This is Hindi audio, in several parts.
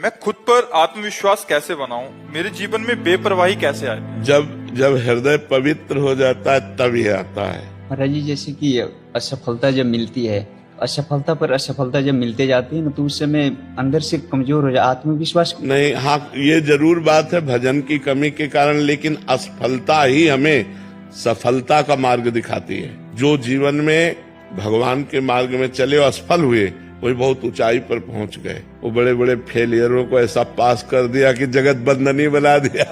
मैं खुद पर आत्मविश्वास कैसे बनाऊं? मेरे जीवन में बेपरवाही कैसे आए? जब जब हृदय पवित्र हो जाता है तब ये आता है। महाराज जी, जैसे कि असफलता जब मिलती है, असफलता पर असफलता जब मिलते जाती है ना, तो उस समय अंदर से कमजोर हो जाए आत्मविश्वास। नहीं, हाँ, ये जरूर बात है भजन की कमी के कारण, लेकिन असफलता ही हमें सफलता का मार्ग दिखाती है। जो जीवन में भगवान के मार्ग में चले और असफल हुए, वही बहुत ऊंचाई पर पहुंच गए। वो बड़े बड़े फेलियरों को ऐसा पास कर दिया कि जगत बंधनी बना दिया।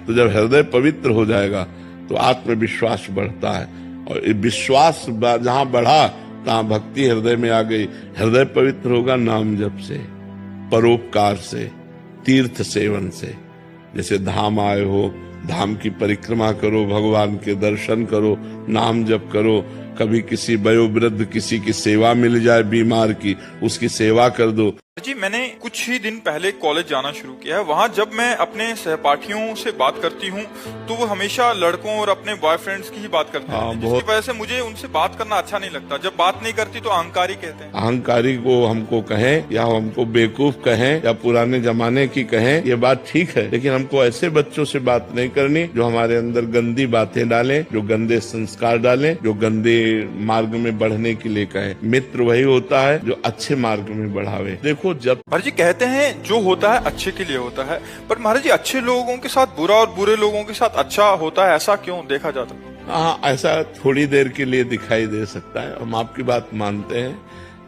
तो जब हृदय पवित्र हो जाएगा तो आत्मविश्वास बढ़ता है, और ये विश्वास जहां बढ़ा तहां भक्ति हृदय में आ गई। हृदय पवित्र होगा नाम जप से, परोपकार से, तीर्थ सेवन से। जैसे धाम आए हो, धाम की परिक्रमा करो, भगवान के दर्शन करो, नाम जप करो। कभी किसी वयोवृद्ध किसी की सेवा मिल जाए, बीमार की, उसकी सेवा कर दो। जी, मैंने कुछ ही दिन पहले कॉलेज जाना शुरू किया है। वहाँ जब मैं अपने सहपाठियों से बात करती हूँ तो वो हमेशा लड़कों और अपने बॉयफ्रेंड्स की ही बात करते हैं, जिसकी वजह से मुझे उनसे बात करना अच्छा नहीं लगता। जब बात नहीं करती तो अहंकारी कहते हैं। अहंकारी को हमको कहें या हमको बेवकूफ कहें या पुराने जमाने की कहें, ये बात ठीक है, लेकिन हमको ऐसे बच्चों से बात नहीं करनी जो हमारे अंदर गंदी बातें डालें, जो गंदे संस्कार डालें, जो गंदे मार्ग में बढ़ने के लिए कहें। मित्र वही होता है जो अच्छे मार्ग में बढ़ावे। देखो, जब महाराज जी कहते हैं जो होता है अच्छे के लिए होता है, पर महाराज जी अच्छे लोगों के साथ बुरा और बुरे लोगों के साथ अच्छा होता है, ऐसा क्यों देखा जाता है? हाँ, ऐसा थोड़ी देर के लिए दिखाई दे सकता है। हम आपकी बात मानते हैं।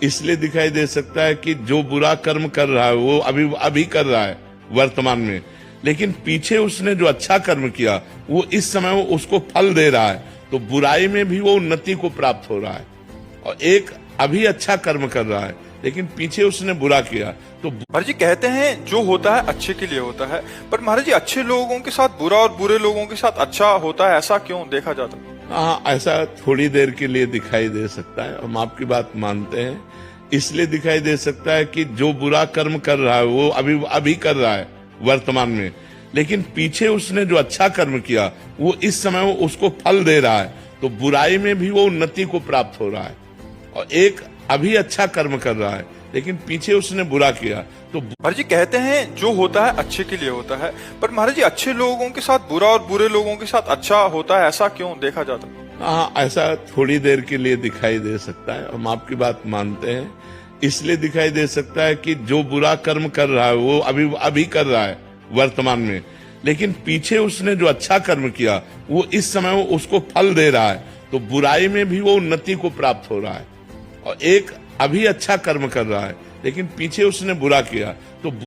इसलिए दिखाई दे सकता है कि जो बुरा कर्म कर रहा है वो अभी कर रहा है वर्तमान में, लेकिन पीछे उसने जो अच्छा कर्म किया वो इस समय वो उसको फल दे रहा है, तो बुराई में भी वो उन्नति को प्राप्त हो रहा है। और एक अभी अच्छा कर्म कर रहा है लेकिन पीछे उसने बुरा किया, तो महाराज जी कहते हैं जो होता है अच्छे के लिए होता है, पर महाराज जी अच्छे लोगों के साथ बुरा और बुरे लोगों के साथ अच्छा होता है, ऐसा क्यों देखा जाता है? हाँ, ऐसा थोड़ी देर के लिए दिखाई दे सकता है। हम आपकी बात मानते हैं। इसलिए दिखाई दे सकता है कि जो बुरा कर्म कर रहा है वो अभी कर रहा है वर्तमान में, लेकिन पीछे उसने जो अच्छा कर्म किया वो इस समय वो उसको फल दे रहा है, तो बुराई में भी वो उन्नति को प्राप्त हो रहा है। और एक अभी अच्छा कर्म कर रहा है लेकिन पीछे उसने बुरा किया, तो महाराज जी कहते हैं जो होता है अच्छे के लिए होता है, पर महाराज जी अच्छे लोगों के साथ बुरा और बुरे लोगों के साथ अच्छा होता है, ऐसा क्यों देखा जाता है? हाँ, ऐसा थोड़ी देर के लिए दिखाई दे सकता है। हम आपकी बात मानते हैं। इसलिए दिखाई दे सकता है कि जो बुरा कर्म कर रहा है वो अभी कर रहा है वर्तमान में, लेकिन पीछे उसने जो अच्छा कर्म किया वो इस समय वो उसको फल दे रहा है, तो बुराई में भी वो उन्नति को प्राप्त हो रहा है। और एक अभी अच्छा कर्म कर रहा है लेकिन पीछे उसने बुरा किया, तो